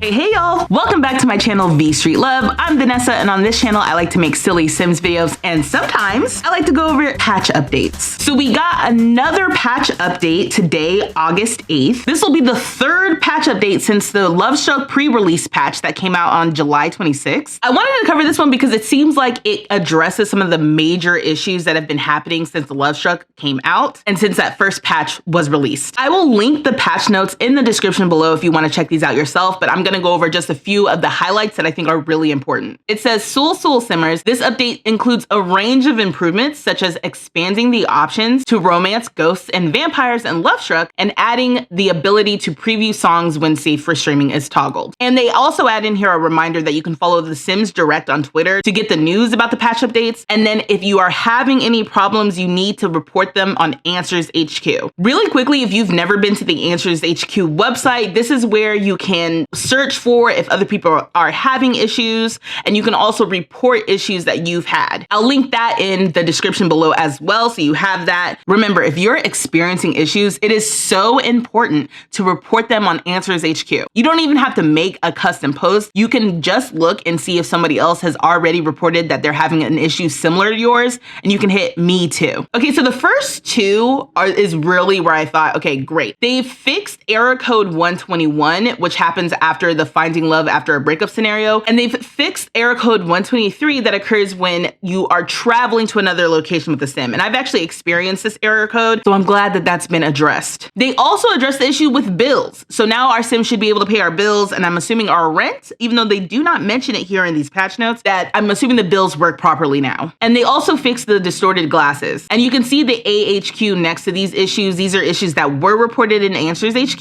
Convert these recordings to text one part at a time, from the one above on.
Hey y'all, welcome back to my channel V Street Love. I'm Vanessa, and on this channel I like to make silly Sims videos, and sometimes I like to go over patch updates. So we got another patch update today, August 8th. This will be the third patch update since the Lovestruck pre-release patch that came out on July 26th. I wanted to cover this one because it seems like it addresses some of the major issues that have been happening since the Lovestruck came out and since that first patch was released. I will link the patch notes in the description below if you want to check these out yourself, but I'm going to go over just a few of the highlights that I think are really important. It says, Soul Simmers, this update includes a range of improvements such as expanding the options to romance, ghosts, and vampires in Lovestruck, and adding the ability to preview songs when safe for streaming is toggled. And they also add in here a reminder that you can follow the Sims Direct on Twitter to get the news about the patch updates. And then if you are having any problems, you need to report them on Answers HQ. Really quickly, if you've never been to the Answers HQ website, this is where you can search for if other people are having issues, and you can also report issues that you've had. I'll link that in the description below as well, so you have that. Remember, if you're experiencing issues, it is so important to report them on Answers HQ. You don't even have to make a custom post. You can just look and see if somebody else has already reported that they're having an issue similar to yours, and you can hit me too. Okay, so the first two is really where I thought, okay, great. They've fixed error code 121, which happens after the finding love after a breakup scenario. And they've fixed error code 123 that occurs when you are traveling to another location with the sim. And I've actually experienced this error code, so I'm glad that that's been addressed. They also addressed the issue with bills. So now our sim should be able to pay our bills, and I'm assuming our rent, even though they do not mention it here in these patch notes, that I'm assuming the bills work properly now. And they also fixed the distorted glasses. And you can see the AHQ next to these issues. These are issues that were reported in Answers HQ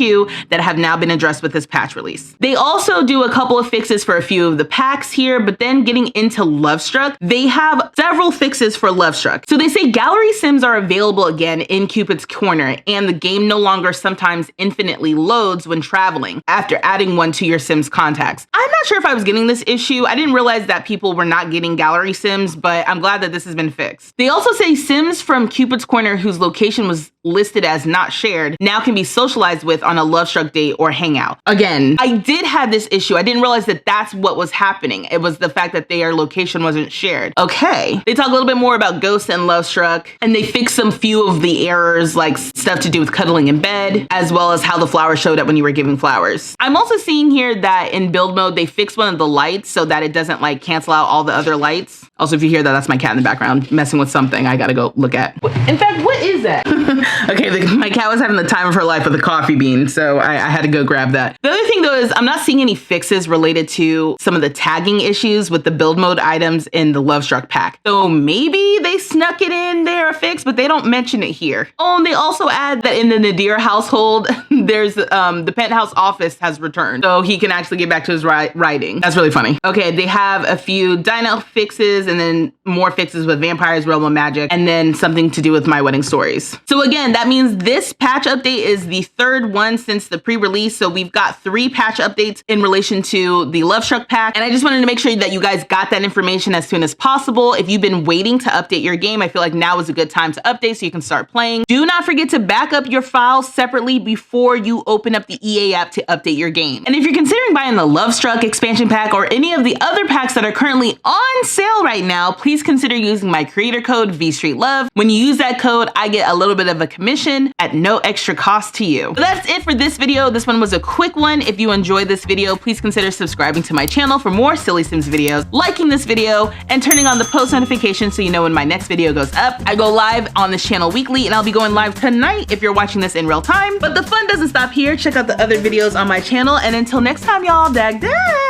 that have now been addressed with this patch release. They also do a couple of fixes for a few of the packs here, but then getting into Lovestruck, they have several fixes for Lovestruck. So they say gallery sims are available again in Cupid's Corner, and the game no longer sometimes infinitely loads when traveling after adding one to your sim's contacts. I'm not sure if I was getting this issue. I didn't realize that people were not getting gallery sims, but I'm glad that this has been fixed. They also say sims from Cupid's Corner whose location was listed as not shared now can be socialized with on a Lovestruck date or hangout. Again, I did have this issue. I didn't realize that that's what was happening. It was the fact that their location wasn't shared. Okay. They talk a little bit more about ghosts and Lovestruck, and they fix some few of the errors, like stuff to do with cuddling in bed, as well as how the flowers showed up when you were giving flowers. I'm also seeing here that in build mode, they fixed one of the lights so that it doesn't like cancel out all the other lights. Also, if you hear that, that's my cat in the background messing with something I gotta go look at. In fact, what is that? Okay, my cat was having the time of her life with a coffee bean, so I had to go grab that. The other thing though is I'm not seeing any fixes related to some of the tagging issues with the build mode items in the Lovestruck pack. So maybe they snuck it in there a fix, but they don't mention it here. Oh, and they also add that in the Nadir household, there's the penthouse office has returned, so he can actually get back to his writing. That's really funny. Okay, they have a few dino fixes and then more fixes with Vampires, Realm of Magic, and then something to do with My Wedding Stories. So again, that means this patch update is the third one since the pre-release. So we've got 3 patch updates in relation to the Lovestruck pack. And I just wanted to make sure that you guys got that information as soon as possible. If you've been waiting to update your game, I feel like now is a good time to update so you can start playing. Do not forget to back up your files separately before you open up the EA app to update your game. And if you're considering buying the Lovestruck expansion pack or any of the other packs that are currently on sale right now, please consider using my creator code VStreetLove. When you use that code, I get a little bit of a commission at no extra cost to you. So that's it for this video. This one was a quick one. If you enjoyed this video, please consider subscribing to my channel for more Silly Sims videos, liking this video, and turning on the post notifications so you know when my next video goes up. I go live on this channel weekly, and I'll be going live tonight if you're watching this in real time. But the fun doesn't stop here. Check out the other videos on my channel, and until next time, y'all, dag dag!